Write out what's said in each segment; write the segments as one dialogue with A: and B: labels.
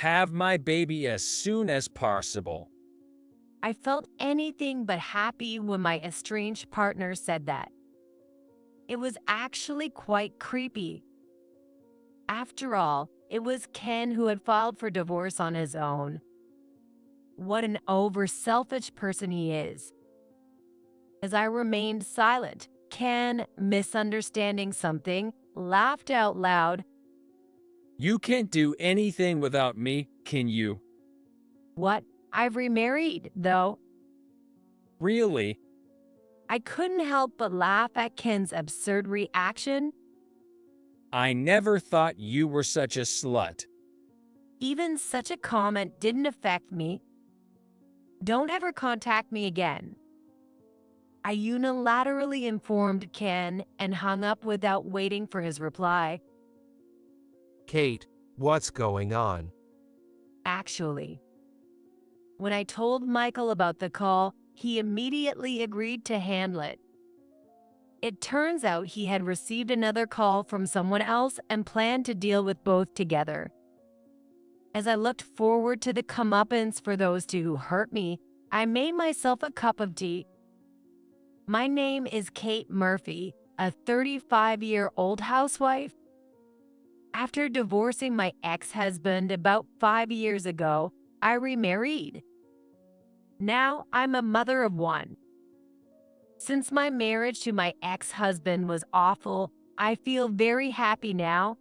A: Have my baby as soon as possible.
B: I felt anything but happy when my estranged partner said that. It was actually quite creepy. After all, it was Ken who had filed for divorce on his own. What an over-selfish person he is. As I remained silent, Ken, misunderstanding something, laughed out loud.
A: You can't do anything without me, can you?
B: What? I've remarried, though.
A: Really?
B: I couldn't help but laugh at Ken's absurd reaction.
A: I never thought you were such a slut.
B: Even such a comment didn't affect me. Don't ever contact me again. I unilaterally informed Ken and hung up without waiting for his reply.
C: Kate, what's going on?
B: Actually, when I told Michael about the call, he immediately agreed to handle it. It turns out he had received another call from someone else and planned to deal with both together. As I looked forward to the comeuppance for those two who hurt me, I made myself a cup of tea. My name is Kate Murphy, a 35-year-old housewife. After divorcing my ex-husband about 5 years ago, I remarried. Now I'm a mother of one. Since my marriage to my ex-husband was awful, I feel very happy now.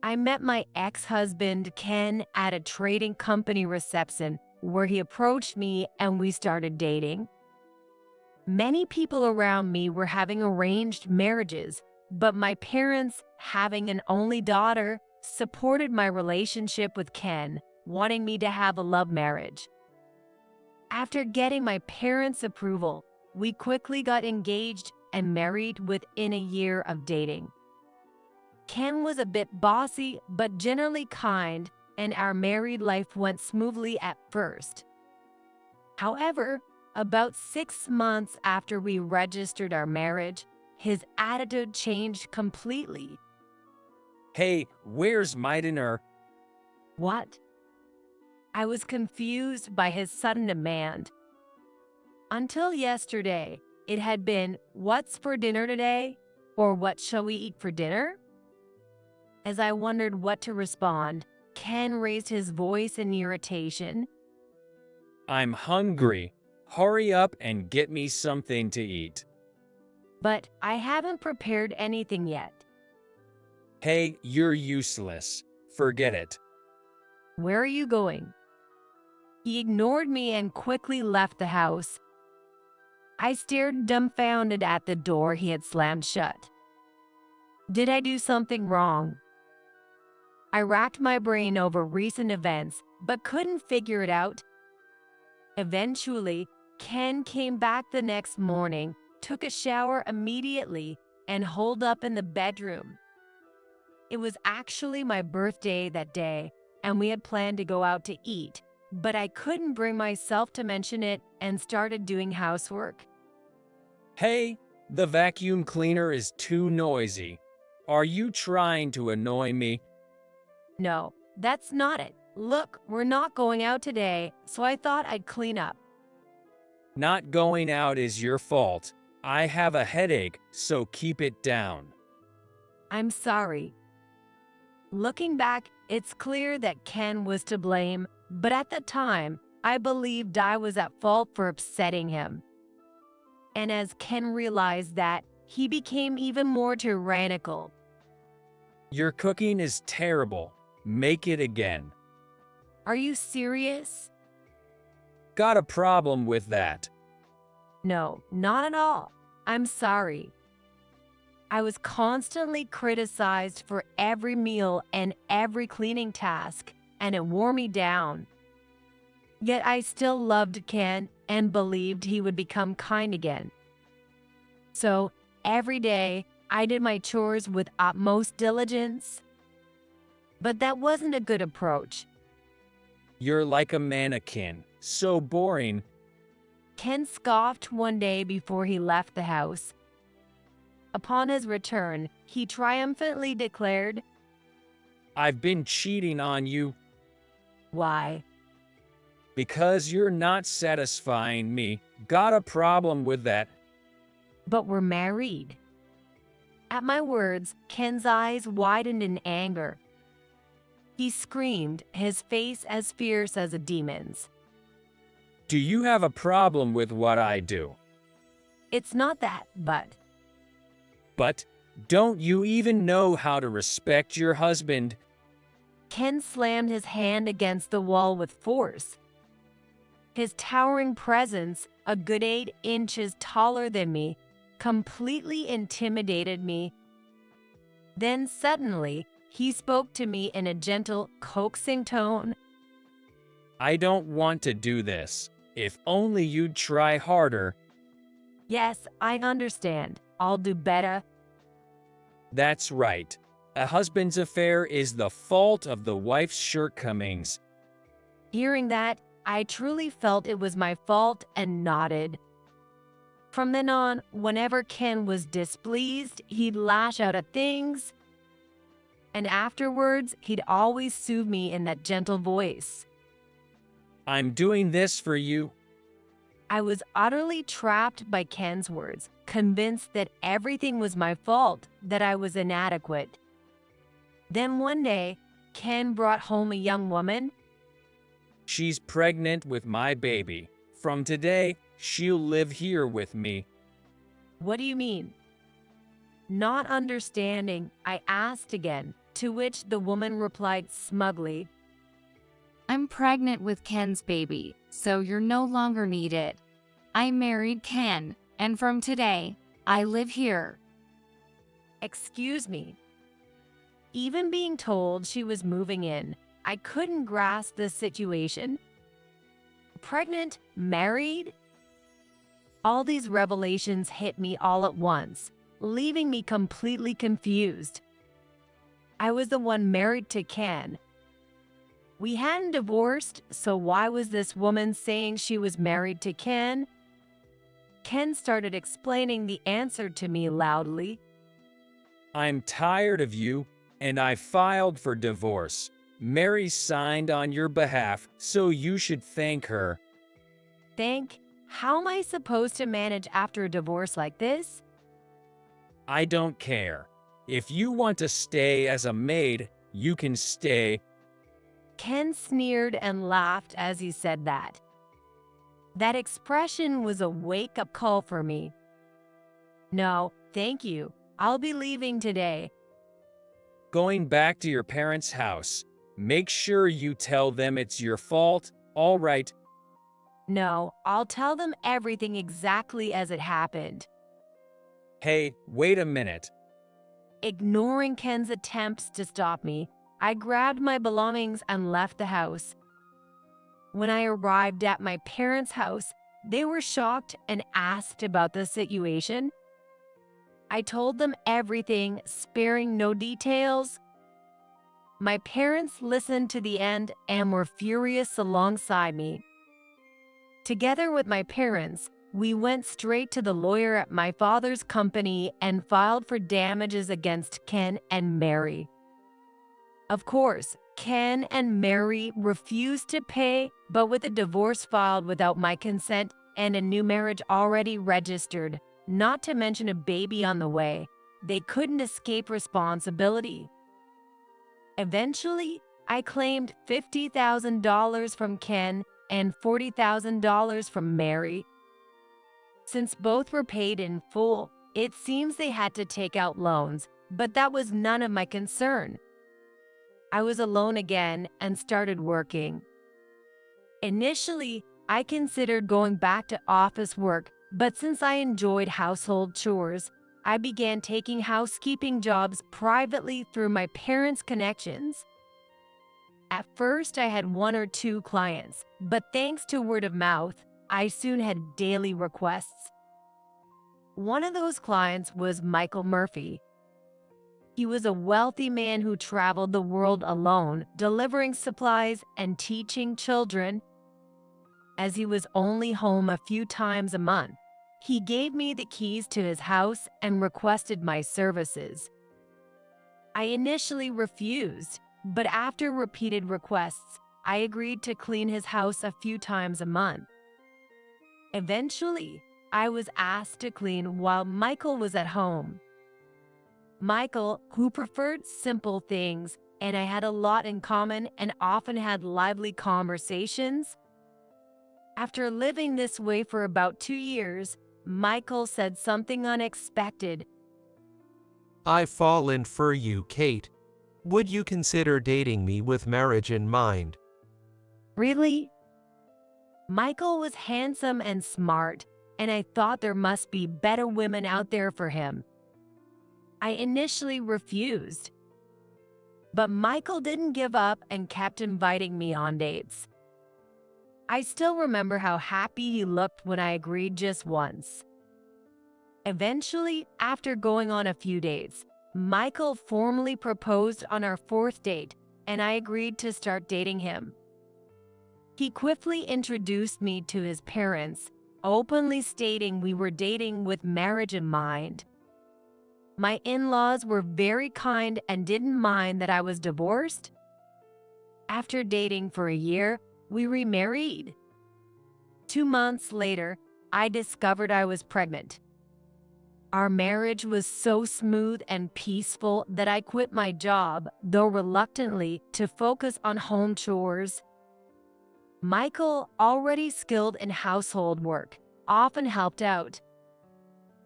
B: I met my ex-husband, Ken, at a trading company reception where he approached me and we started dating. Many people around me were having arranged marriages, but my parents, having an only daughter, supported my relationship with Ken, wanting me to have a love marriage. After getting my parents' approval, we quickly got engaged and married within a year of dating. Ken was a bit bossy, but generally kind, and our married life went smoothly at first. However, about 6 months after we registered our marriage, his attitude changed completely.
A: Hey, where's my dinner?
B: What? I was confused by his sudden demand. Until yesterday, it had been, "What's for dinner today?" or "What shall we eat for dinner?" As I wondered what to respond, Ken raised his voice in irritation.
A: I'm hungry. Hurry up and get me something to eat.
B: But I haven't prepared anything yet.
A: Hey, you're useless. Forget it.
B: Where are you going? He ignored me and quickly left the house. I stared dumbfounded at the door he had slammed shut. Did I do something wrong? I racked my brain over recent events, but couldn't figure it out. Eventually, Ken came back the next morning, took a shower immediately, and holed up in the bedroom. It was actually my birthday that day, and we had planned to go out to eat, but I couldn't bring myself to mention it and started doing housework.
A: Hey, the vacuum cleaner is too noisy. Are you trying to annoy me?
B: No, that's not it. Look, we're not going out today, so I thought I'd clean up.
A: Not going out is your fault. I have a headache, so keep it down.
B: I'm sorry. Looking back, it's clear that Ken was to blame, but at the time, I believed I was at fault for upsetting him. And as Ken realized that, he became even more tyrannical.
A: Your cooking is terrible. Make it again.
B: Are you serious?
A: Got a problem with that?
B: No, not at all. I'm sorry. I was constantly criticized for every meal and every cleaning task, and it wore me down. Yet I still loved Ken and believed he would become kind again. So every day, I did my chores with utmost diligence. But that wasn't a good approach.
A: You're like a mannequin. So boring.
B: Ken scoffed one day before he left the house. Upon his return, he triumphantly declared,
A: I've been cheating on you.
B: Why?
A: Because you're not satisfying me. Got a problem with that?
B: But we're married. At my words, Ken's eyes widened in anger. He screamed, his face as fierce as a demon's.
A: Do you have a problem with what I do?
B: It's not that,
A: But don't you even know how to respect your husband?
B: Ken slammed his hand against the wall with force. His towering presence, a good 8 inches taller than me, completely intimidated me. Then suddenly, he spoke to me in a gentle, coaxing tone.
A: I don't want to do this. If only you'd try harder.
B: Yes, I understand. I'll do better.
A: That's right. A husband's affair is the fault of the wife's shortcomings.
B: Hearing that, I truly felt it was my fault and nodded. From then on, whenever Ken was displeased, he'd lash out at things. And afterwards, he'd always soothe me in that gentle voice.
A: I'm doing this for you.
B: I was utterly trapped by Ken's words, convinced that everything was my fault, that I was inadequate. Then one day, Ken brought home a young woman.
A: She's pregnant with my baby. From today, she'll live here with me.
B: What do you mean? Not understanding, I asked again, to which the woman replied smugly,
D: I'm pregnant with Ken's baby, so you're no longer needed. I married Ken, and from today, I live here.
B: Excuse me. Even being told she was moving in, I couldn't grasp the situation. Pregnant? Married? All these revelations hit me all at once, leaving me completely confused. I was the one married to Ken. We hadn't divorced, so why was this woman saying she was married to Ken? Ken started explaining the answer to me loudly.
A: I'm tired of you, and I filed for divorce. Mary signed on your behalf, so you should thank her.
B: Thank? How am I supposed to manage after a divorce like this?
A: I don't care. If you want to stay as a maid, you can stay.
B: Ken sneered and laughed as he said that. That expression was a wake-up call for me. No, thank you. I'll be leaving today.
A: Going back to your parents' house. Make sure you tell them it's your fault, all right?
B: No, I'll tell them everything exactly as it happened.
A: Hey, wait a minute.
B: Ignoring Ken's attempts to stop me, I grabbed my belongings and left the house. When I arrived at my parents' house, they were shocked and asked about the situation. I told them everything, sparing no details. My parents listened to the end and were furious alongside me. Together with my parents, we went straight to the lawyer at my father's company and filed for damages against Ken and Mary. Of course, Ken and Mary refused to pay, but with a divorce filed without my consent and a new marriage already registered, not to mention a baby on the way, they couldn't escape responsibility. Eventually, I claimed $50,000 from Ken and $40,000 from Mary. Since both were paid in full, it seems they had to take out loans, but that was none of my concern. I was alone again and started working. Initially, I considered going back to office work, but since I enjoyed household chores, I began taking housekeeping jobs privately through my parents' connections. At first, I had 1 or 2 clients, but thanks to word of mouth, I soon had daily requests. One of those clients was Michael Murphy. He was a wealthy man who traveled the world alone, delivering supplies and teaching children. As he was only home a few times a month, he gave me the keys to his house and requested my services. I initially refused, but after repeated requests, I agreed to clean his house a few times a month. Eventually, I was asked to clean while Michael was at home. Michael, who preferred simple things, and I had a lot in common and often had lively conversations. After living this way for about 2 years, Michael said something unexpected.
C: I've fallen for you, Kate. Would you consider dating me with marriage in mind?
B: Really? Michael was handsome and smart, and I thought there must be better women out there for him. I initially refused, but Michael didn't give up and kept inviting me on dates. I still remember how happy he looked when I agreed just once. Eventually, after going on a few dates, Michael formally proposed on our 4th date, and I agreed to start dating him. He quickly introduced me to his parents, openly stating we were dating with marriage in mind. My in-laws were very kind and didn't mind that I was divorced. After dating for a year, we remarried. 2 months later, I discovered I was pregnant. Our marriage was so smooth and peaceful that I quit my job, though reluctantly, to focus on home chores. Michael, already skilled in household work, often helped out.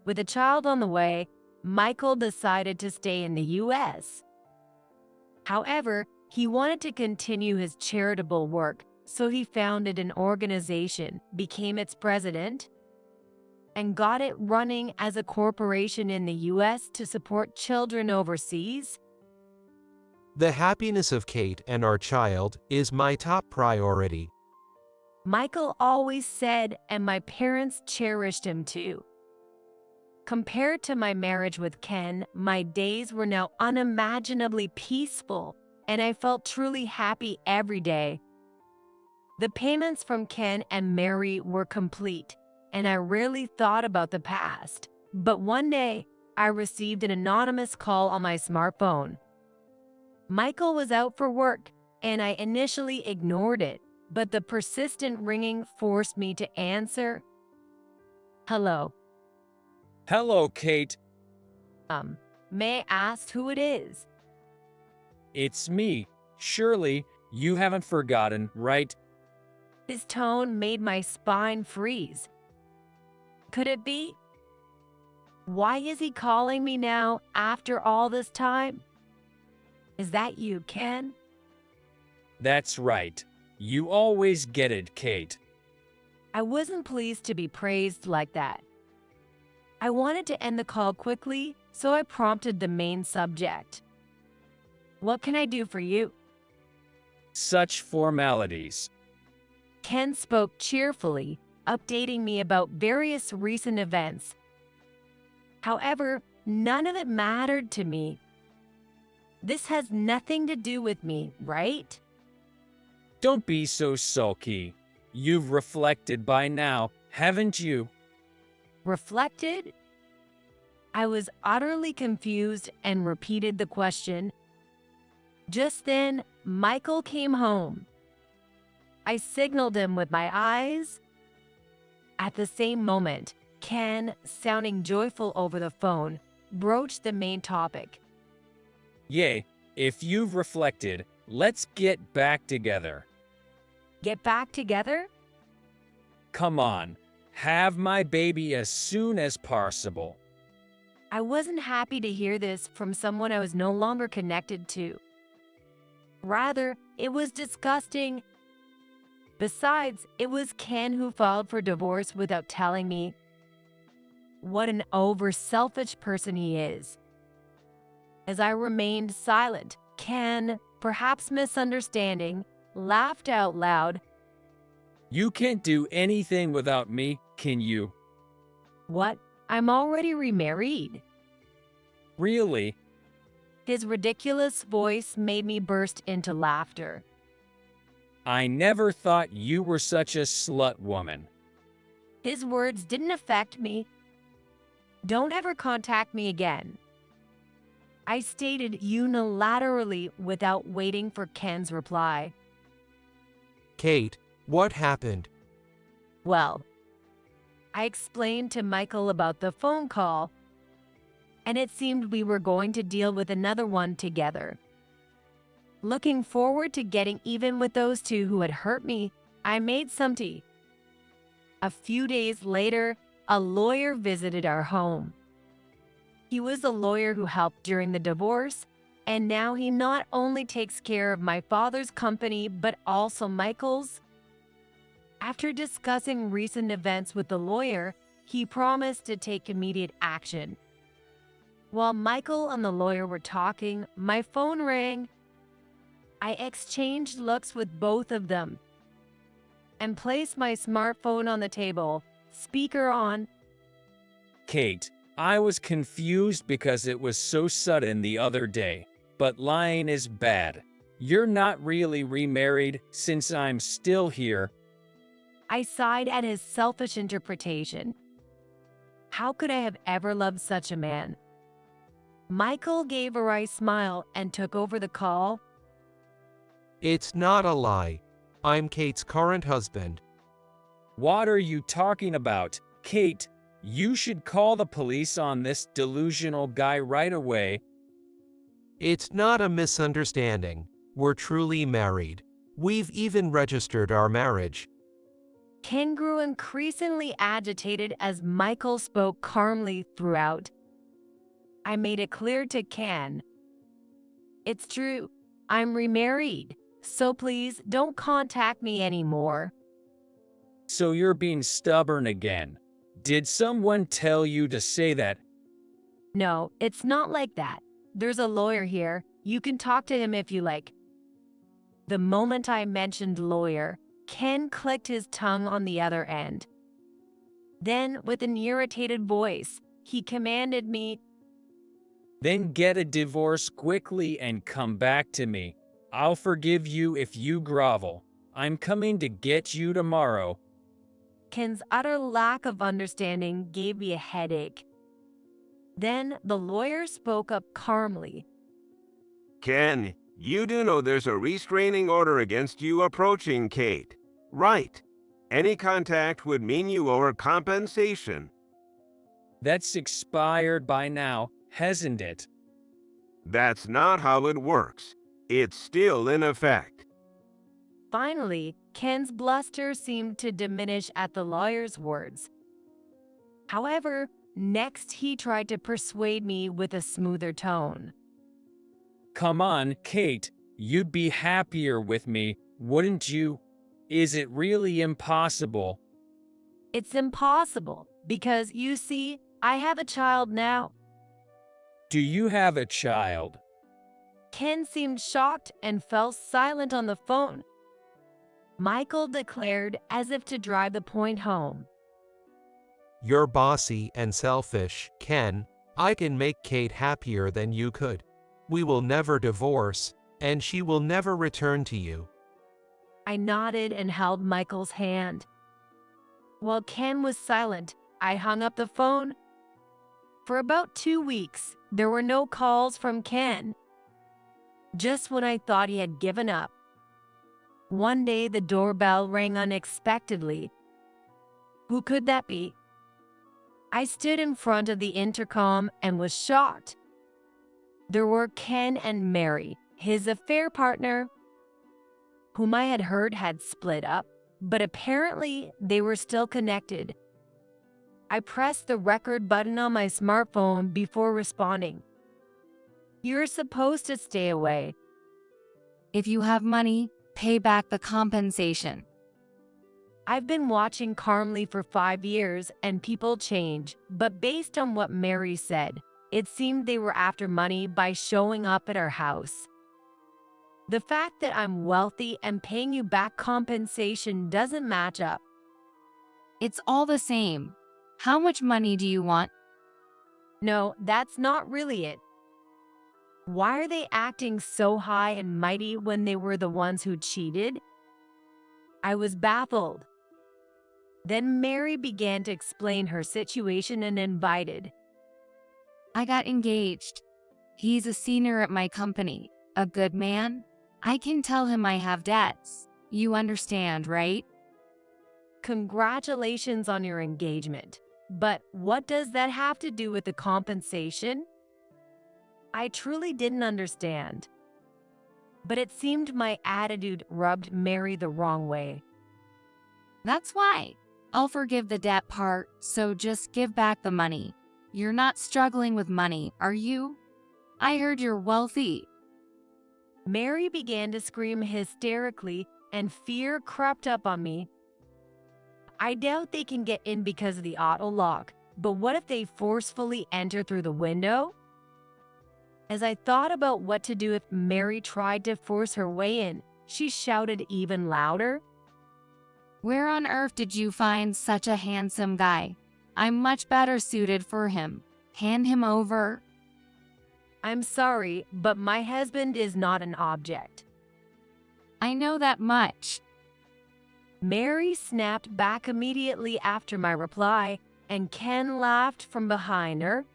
B: With a child on the way, Michael decided to stay in the US. However, he wanted to continue his charitable work, so he founded an organization, became its president, and got it running as a corporation in the US to support children overseas.
C: The happiness of Kate and our child is my top priority.
B: Michael always said, and my parents cherished him too. Compared to my marriage with Ken, my days were now unimaginably peaceful, and I felt truly happy every day. The payments from Ken and Mary were complete, and I rarely thought about the past. But one day, I received an anonymous call on my smartphone. Michael was out for work, and I initially ignored it, but the persistent ringing forced me to answer. Hello.
A: Hello, Kate.
B: May I ask who it is?
A: It's me. Surely, you haven't forgotten, right?
B: His tone made my spine freeze. Could it be? Why is he calling me now after all this time? Is that you, Ken?
A: That's right. You always get it, Kate.
B: I wasn't pleased to be praised like that. I wanted to end the call quickly, so I prompted the main subject. What can I do for you?
A: Such formalities.
B: Ken spoke cheerfully, updating me about various recent events. However, none of it mattered to me. This has nothing to do with me, right?
A: Don't be so sulky. You've reflected by now, haven't you?
B: Reflected? I was utterly confused and repeated the question. Just then, Michael came home. I signaled him with my eyes. At the same moment, Ken, sounding joyful over the phone, broached the main topic.
A: Yay, if you've reflected, let's get back together.
B: Get back together?
A: Come on, have my baby as soon as possible.
B: I wasn't happy to hear this from someone I was no longer connected to. Rather, it was disgusting. Besides, it was Ken who filed for divorce without telling me. What an over-selfish person he is. As I remained silent, Ken, perhaps misunderstanding, laughed out loud.
A: You can't do anything without me, can you?
B: What? I'm already remarried.
A: Really?
B: His ridiculous voice made me burst into laughter.
A: I never thought you were such a slut woman.
B: His words didn't affect me. Don't ever contact me again. I stated unilaterally without waiting for Ken's reply.
C: Kate, what happened?
B: Well, I explained to Michael about the phone call, and it seemed we were going to deal with another one together. Looking forward to getting even with those two who had hurt me, I made some tea. A few days later, a lawyer visited our home. He was the lawyer who helped during the divorce, and now he not only takes care of my father's company, but also Michael's. After discussing recent events with the lawyer, he promised to take immediate action. While Michael and the lawyer were talking, my phone rang. I exchanged looks with both of them and placed my smartphone on the table, speaker on.
A: Kate, I was confused because it was so sudden the other day, but lying is bad. You're not really remarried since I'm still here.
B: I sighed at his selfish interpretation. How could I have ever loved such a man? Michael gave a wry smile and took over the call.
C: It's not a lie. I'm Kate's current husband.
A: What are you talking about, Kate? You should call the police on this delusional guy right away.
C: It's not a misunderstanding. We're truly married. We've even registered our marriage.
B: Ken grew increasingly agitated as Michael spoke calmly throughout. I made it clear to Ken. It's true, I'm remarried, so please don't contact me anymore.
A: So you're being stubborn again. Did someone tell you to say that?
B: No, it's not like that. There's a lawyer here. You can talk to him if you like. The moment I mentioned lawyer, Ken clicked his tongue on the other end. Then, with an irritated voice, he commanded me,
A: Then get a divorce quickly and come back to me. I'll forgive you if you grovel. I'm coming to get you tomorrow.
B: Ken's utter lack of understanding gave me a headache. Then the lawyer spoke up calmly.
E: Ken, you do know there's a restraining order against you approaching Kate, right? Any contact would mean you owe her compensation.
A: That's expired by now, hasn't it?
E: That's not how it works. It's still in effect.
B: Finally, Ken's bluster seemed to diminish at the lawyer's words. However, next he tried to persuade me with a smoother tone.
A: Come on, Kate. You'd be happier with me, wouldn't you? Is it really impossible?
B: It's impossible because, you see, I have a child now.
A: Do you have a child?
B: Ken seemed shocked and fell silent on the phone. Michael declared as if to drive the point home.
C: You're bossy and selfish, Ken. I can make Kate happier than you could. We will never divorce, and she will never return to you.
B: I nodded and held Michael's hand. While Ken was silent, I hung up the phone. For about 2 weeks, there were no calls from Ken. Just when I thought he had given up, one day the doorbell rang unexpectedly. Who could that be? I stood in front of the intercom and was shocked. There were Ken and Mary, his affair partner, whom I had heard had split up, but apparently they were still connected. I pressed the record button on my smartphone before responding. You're supposed to stay away.
D: If you have money, pay back the compensation.
B: I've been watching calmly for 5 years and people change, but based on what Mary said, it seemed they were after money by showing up at our house. The fact that I'm wealthy and paying you back compensation doesn't match up.
D: It's all the same. How much money do you want?
B: No, that's not really it. Why are they acting so high and mighty when they were the ones who cheated? I was baffled. Then Mary began to explain her situation and invited.
D: I got engaged. He's a senior at my company, a good man. I can tell him I have debts. You understand, right?
B: Congratulations on your engagement. But what does that have to do with the compensation? I truly didn't understand. But it seemed my attitude rubbed Mary the wrong way.
D: That's why. I'll forgive the debt part, so just give back the money. You're not struggling with money, are you? I heard you're wealthy.
B: Mary began to scream hysterically, and fear crept up on me. I doubt they can get in because of the auto lock, but what if they forcefully enter through the window? As I thought about what to do if Mary tried to force her way in, she shouted even louder.
D: Where on earth did you find such a handsome guy? I'm much better suited for him. Hand him over.
B: I'm sorry, but my husband is not an object.
D: I know that much.
B: Mary snapped back immediately after my reply, and Ken laughed from behind her.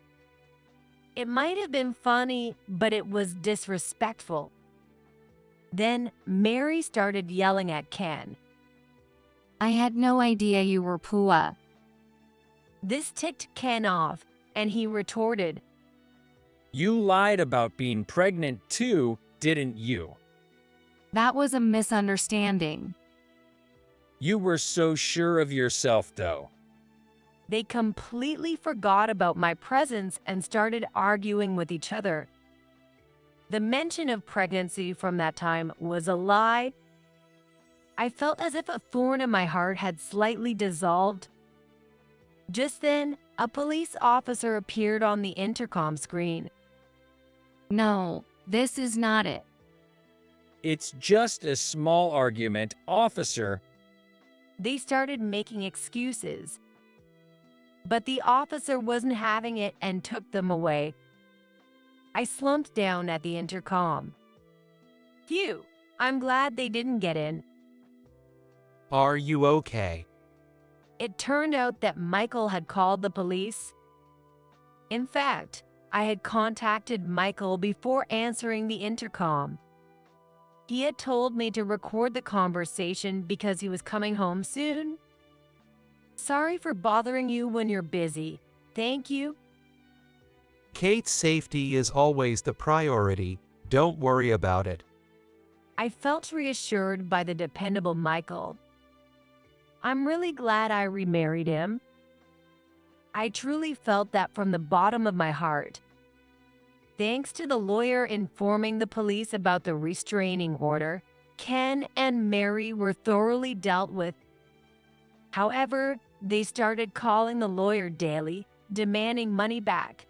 B: It might have been funny, but it was disrespectful. Then Mary started yelling at Ken.
D: I had no idea you were Pua.
B: This ticked Ken off, and he retorted,
A: You lied about being pregnant too, didn't you?
D: That was a misunderstanding.
A: You were so sure of yourself, though.
B: They completely forgot about my presence and started arguing with each other. The mention of pregnancy from that time was a lie. I felt as if a thorn in my heart had slightly dissolved. Just then, a police officer appeared on the intercom screen.
D: No, this is not it.
A: It's just a small argument, officer.
B: They started making excuses. But the officer wasn't having it and took them away. I slumped down at the intercom. Phew, I'm glad they didn't get in.
C: Are you okay?
B: It turned out that Michael had called the police. In fact, I had contacted Michael before answering the intercom. He had told me to record the conversation because he was coming home soon. Sorry for bothering you when you're busy. Thank you.
C: Kate's safety is always the priority. Don't worry about it.
B: I felt reassured by the dependable Michael. I'm really glad I remarried him. I truly felt that from the bottom of my heart. Thanks to the lawyer informing the police about the restraining order, Ken and Mary were thoroughly dealt with. However, they started calling the lawyer daily, demanding money back.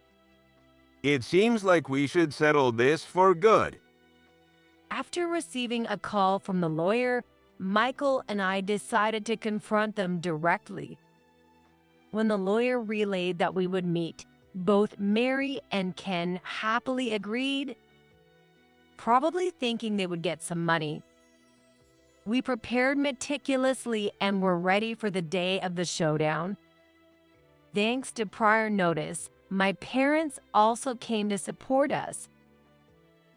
E: It seems like we should settle this for good.
B: After receiving a call from the lawyer, Michael and I decided to confront them directly. When the lawyer relayed that we would meet, both Mary and Ken happily agreed, probably thinking they would get some money. We prepared meticulously and were ready for the day of the showdown. Thanks to prior notice, my parents also came to support us.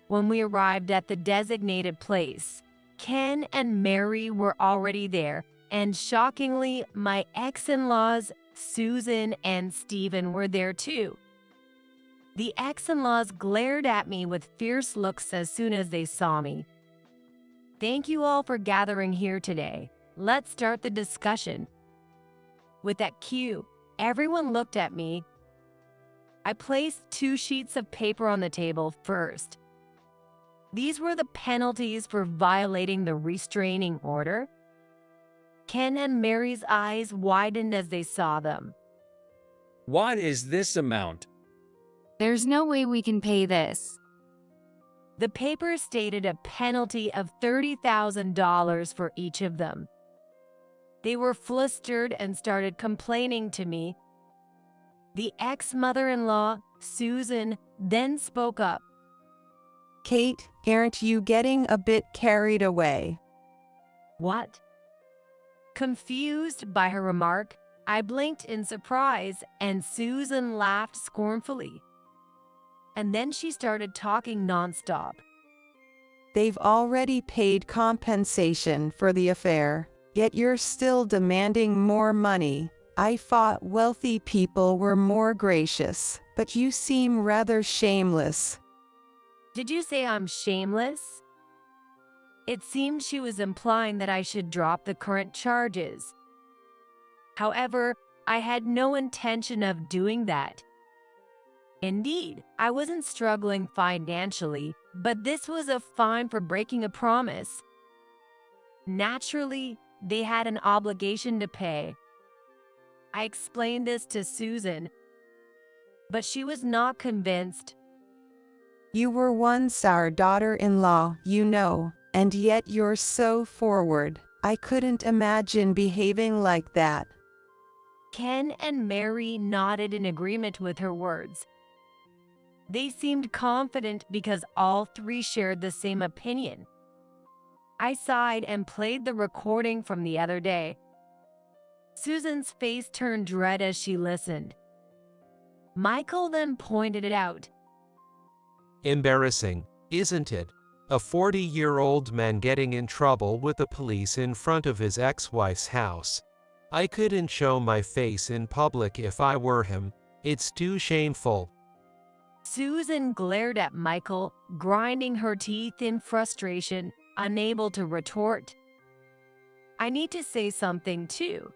B: When we arrived at the designated place, Ken and Mary were already there, and shockingly, my ex-in-laws, Susan and Stephen, were there too. The ex-in-laws glared at me with fierce looks as soon as they saw me. Thank you all for gathering here today. Let's start the discussion. With that cue, everyone looked at me. I placed 2 sheets of paper on the table first. These were the penalties for violating the restraining order. Ken and Mary's eyes widened as they saw them.
A: What is this amount?
D: There's no way we can pay this.
B: The paper stated a penalty of $30,000 for each of them. They were flustered and started complaining to me. The ex-mother-in-law, Susan, then spoke up.
F: Kate, aren't you getting a bit carried away?
B: What? Confused by her remark, I blinked in surprise and Susan laughed scornfully. And then she started talking nonstop.
F: They've already paid compensation for the affair, yet you're still demanding more money. I thought wealthy people were more gracious, but you seem rather shameless.
B: Did you say I'm shameless? It seemed she was implying that I should drop the current charges. However, I had no intention of doing that. Indeed, I wasn't struggling financially, but this was a fine for breaking a promise. Naturally, they had an obligation to pay. I explained this to Susan, but she was not convinced.
F: You were once our daughter-in-law, you know, and yet you're so forward. I couldn't imagine behaving like that.
B: Ken and Mary nodded in agreement with her words. They seemed confident because all three shared the same opinion. I sighed and played the recording from the other day. Susan's face turned red as she listened. Michael then pointed it out.
C: Embarrassing, isn't it? A 40-year-old man getting in trouble with the police in front of his ex-wife's house. I couldn't show my face in public if I were him. It's too shameful.
B: Susan glared at Michael, grinding her teeth in frustration, unable to retort. I need to say something too.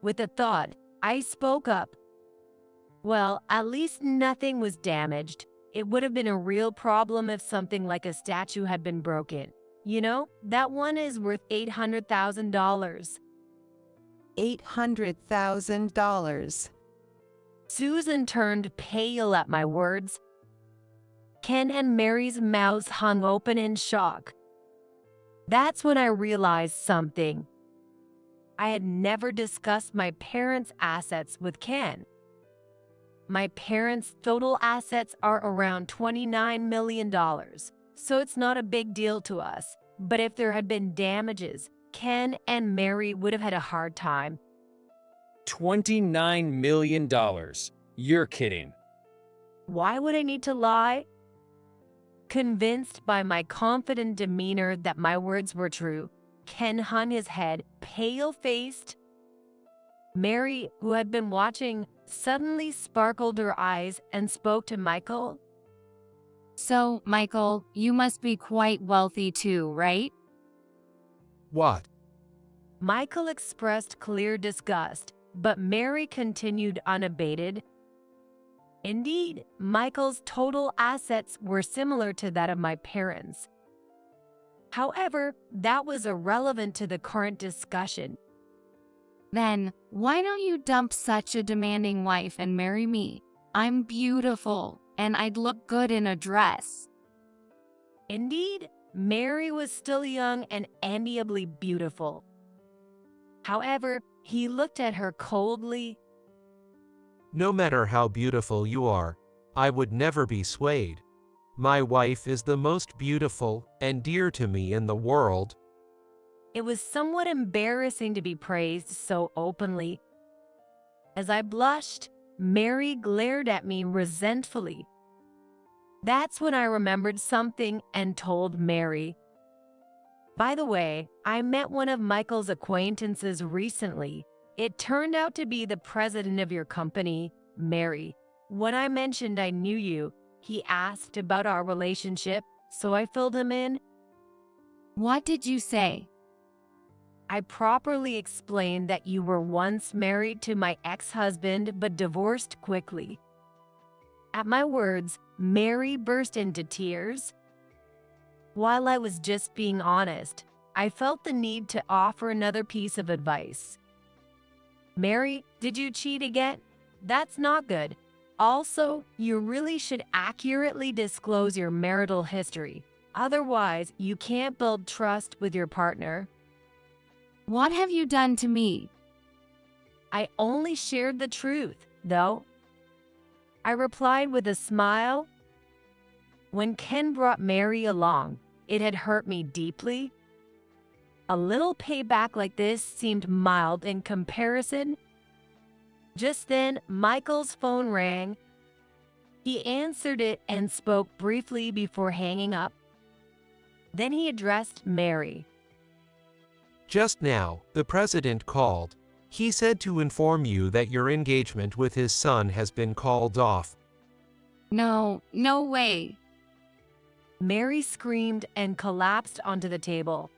B: With a thought, I spoke up. Well, at least nothing was damaged. It would have been a real problem if something like a statue had been broken. You know, that one is worth $800,000.
F: $800,000.
B: Susan turned pale at my words. Ken and Mary's mouths hung open in shock. That's when I realized something. I had never discussed my parents' assets with Ken. My parents' total assets are around $29 million, so it's not a big deal to us. But if there had been damages, Ken and Mary would have had a hard time.
A: $29 million. You're kidding.
B: Why would I need to lie? Convinced by my confident demeanor that my words were true, Ken hung his head, pale-faced. Mary, who had been watching, suddenly sparkled her eyes and spoke to Michael.
D: So, Michael, you must be quite wealthy too, right?
C: What?
B: Michael expressed clear disgust, but Mary continued unabated. Indeed, Michael's total assets were similar to that of my parents. However, that was irrelevant to the current discussion.
D: Then, why don't you dump such a demanding wife and marry me? I'm beautiful, and I'd look good in a dress.
B: Indeed, Mary was still young and amiably beautiful. However, he looked at her coldly.
C: No matter how beautiful you are, I would never be swayed. My wife is the most beautiful and dear to me in the world.
B: It was somewhat embarrassing to be praised so openly. As I blushed, Mary glared at me resentfully. That's when I remembered something and told Mary. By the way, I met one of Michael's acquaintances recently. It turned out to be the president of your company, Mary. When I mentioned I knew you, he asked about our relationship, so I filled him in.
D: What did you say?
B: I properly explained that you were once married to my ex-husband but divorced quickly. At my words, Mary burst into tears. While I was just being honest, I felt the need to offer another piece of advice. Mary, did you cheat again? That's not good. Also, you really should accurately disclose your marital history. Otherwise, you can't build trust with your partner.
D: What have you done to me?
B: I only shared the truth, though. I replied with a smile. When Ken brought Mary along, it had hurt me deeply. A little payback like this seemed mild in comparison. Just then, Michael's phone rang. He answered it and spoke briefly before hanging up. Then he addressed Mary.
C: Just now, the president called. He said to inform you that your engagement with his son has been called off.
D: No, no way.
B: Mary screamed and collapsed onto the table.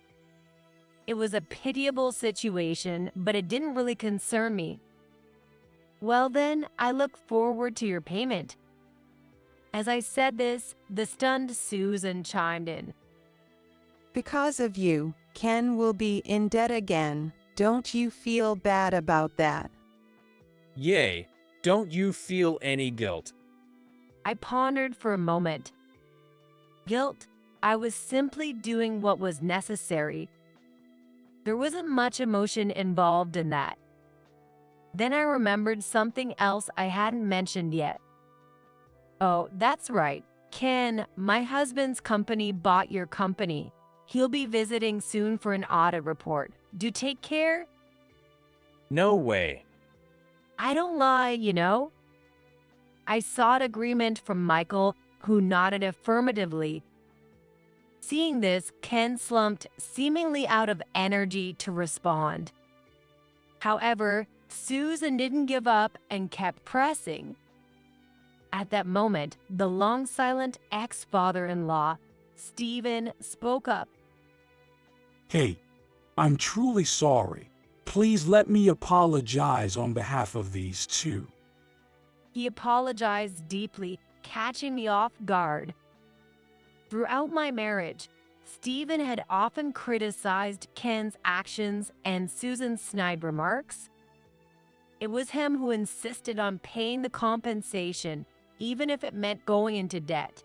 B: It was a pitiable situation, but it didn't really concern me. Well then, I look forward to your payment. As I said this, the stunned Susan chimed in.
F: Because of you, Ken will be in debt again. Don't you feel bad about that?
A: Yay, don't you feel any guilt?
B: I pondered for a moment. Guilt? I was simply doing what was necessary. There wasn't much emotion involved in that. Then I remembered something else I hadn't mentioned yet. Oh, that's right. Ken, my husband's company bought your company. He'll be visiting soon for an audit report. Do take care?
A: No way.
B: I don't lie, you know. I sought agreement from Michael, who nodded affirmatively. Seeing this, Ken slumped, seemingly out of energy to respond. However, Susan didn't give up and kept pressing. At that moment, the long-silent ex-father-in-law, Stephen, spoke up.
G: Hey, I'm truly sorry. Please let me apologize on behalf of these two.
B: He apologized deeply, catching me off guard. Throughout my marriage, Stephen had often criticized Ken's actions and Susan's snide remarks. It was him who insisted on paying the compensation, even if it meant going into debt.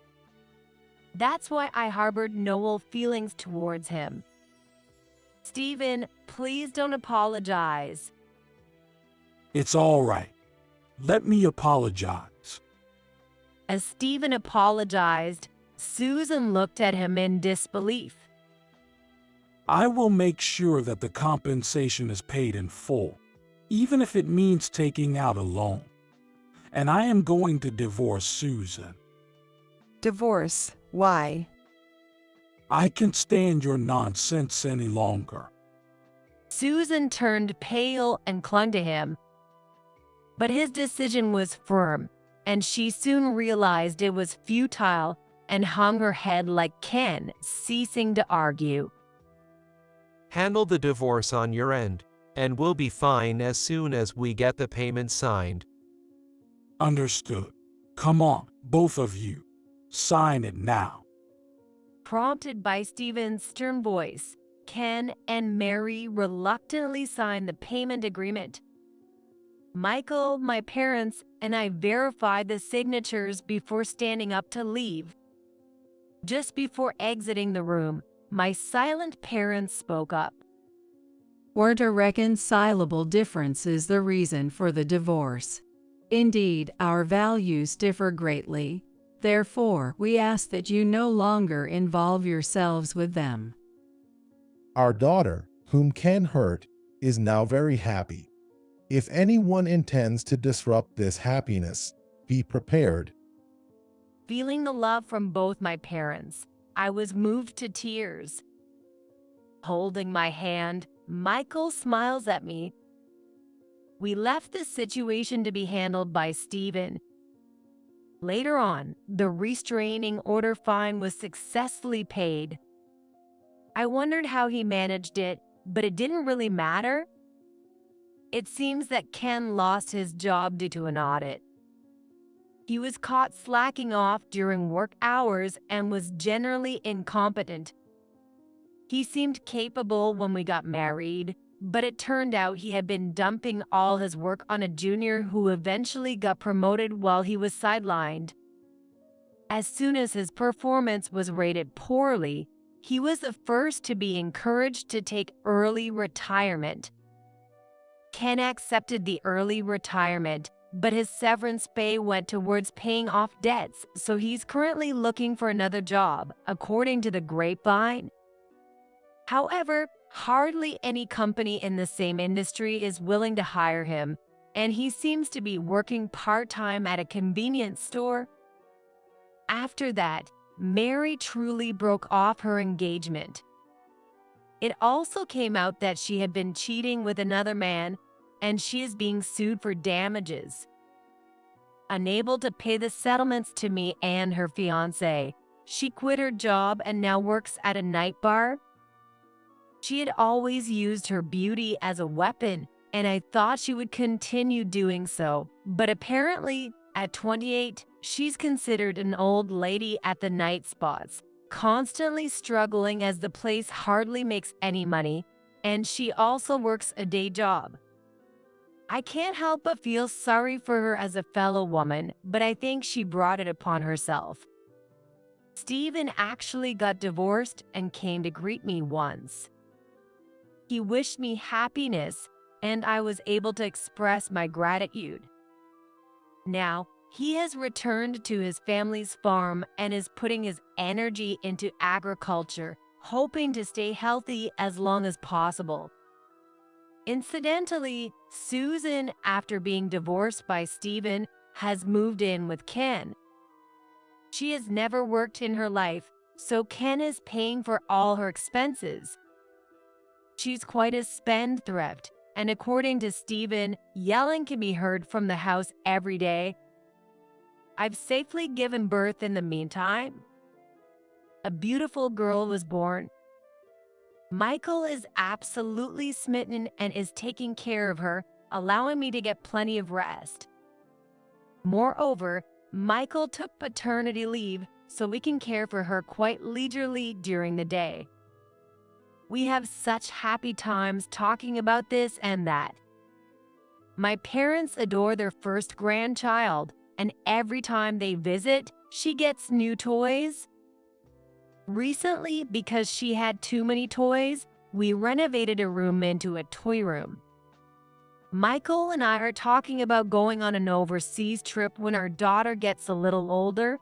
B: That's why I harbored no ill feelings towards him. Stephen, please don't apologize.
G: It's all right. Let me apologize.
B: As Stephen apologized, Susan looked at him in disbelief.
G: I will make sure that the compensation is paid in full, even if it means taking out a loan. And I am going to divorce Susan.
F: Divorce? Why?
G: I can't stand your nonsense any longer.
B: Susan turned pale and clung to him. But his decision was firm, and she soon realized it was futile and hung her head like Ken, ceasing to argue.
C: Handle the divorce on your end, and we'll be fine as soon as we get the payment signed.
G: Understood. Come on, both of you. Sign it now.
B: Prompted by Stephen's stern voice, Ken and Mary reluctantly signed the payment agreement. Michael, my parents, and I verified the signatures before standing up to leave. Just before exiting the room, my silent parents spoke up.
H: Weren't a reconcilable difference is the reason for the divorce. Indeed, our values differ greatly. Therefore, we ask that you no longer involve yourselves with them.
I: Our daughter, whom Ken hurt, is now very happy. If anyone intends to disrupt this happiness, be prepared.
B: Feeling the love from both my parents, I was moved to tears. Holding my hand, Michael smiles at me. We left the situation to be handled by Stephen. Later on, the restraining order fine was successfully paid. I wondered how he managed it, but it didn't really matter. It seems that Ken lost his job due to an audit. He was caught slacking off during work hours and was generally incompetent. He seemed capable when we got married, but it turned out he had been dumping all his work on a junior who eventually got promoted while he was sidelined. As soon as his performance was rated poorly, he was the first to be encouraged to take early retirement. Ken accepted the early retirement, but his severance pay went towards paying off debts, so he's currently looking for another job, according to the grapevine. However, hardly any company in the same industry is willing to hire him, and he seems to be working part-time at a convenience store. After that, Mary truly broke off her engagement. It also came out that she had been cheating with another man, and she is being sued for damages. Unable to pay the settlements to me and her fiancé, she quit her job and now works at a night bar. She had always used her beauty as a weapon, and I thought she would continue doing so. But apparently, at 28, she's considered an old lady at the night spots, constantly struggling as the place hardly makes any money, and she also works a day job. I can't help but feel sorry for her as a fellow woman, but I think she brought it upon herself. Stephen actually got divorced and came to greet me once. He wished me happiness, and I was able to express my gratitude. Now, he has returned to his family's farm and is putting his energy into agriculture, hoping to stay healthy as long as possible. Incidentally, Susan, after being divorced by Stephen, has moved in with Ken. She has never worked in her life, so Ken is paying for all her expenses. She's quite a spendthrift, and according to Stephen, yelling can be heard from the house every day. I've safely given birth in the meantime. A beautiful girl was born. Michael is absolutely smitten and is taking care of her, allowing me to get plenty of rest. Moreover, Michael took paternity leave, so we can care for her quite leisurely during the day. We have such happy times talking about this and that. My parents adore their first grandchild, and every time they visit, she gets new toys. Recently, because she had too many toys, we renovated a room into a toy room. Michael and I are talking about going on an overseas trip when our daughter gets a little older.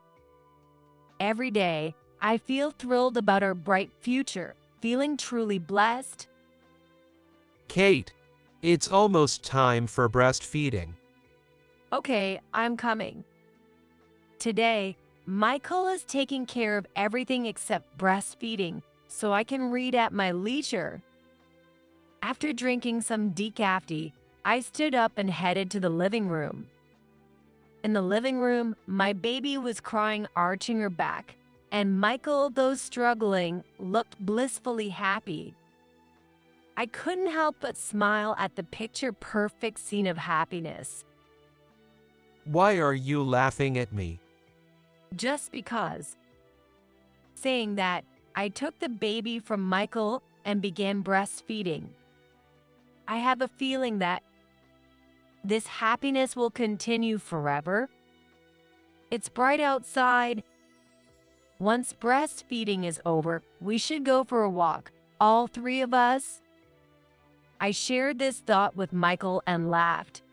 B: Every day, I feel thrilled about our bright future, feeling truly blessed.
C: Kate, it's almost time for breastfeeding.
B: Okay, I'm coming. Today, Michael is taking care of everything except breastfeeding, so I can read at my leisure. After drinking some decaf tea, I stood up and headed to the living room. In the living room, my baby was crying, arching her back, and Michael, though struggling, looked blissfully happy. I couldn't help but smile at the picture-perfect scene of happiness.
C: Why are you laughing at me?
B: Just because. Saying that, I took the baby from Michael and began breastfeeding. I have a feeling that this happiness will continue forever. It's bright outside. Once breastfeeding is over, we should go for a walk, all three of us. I shared this thought with Michael and laughed.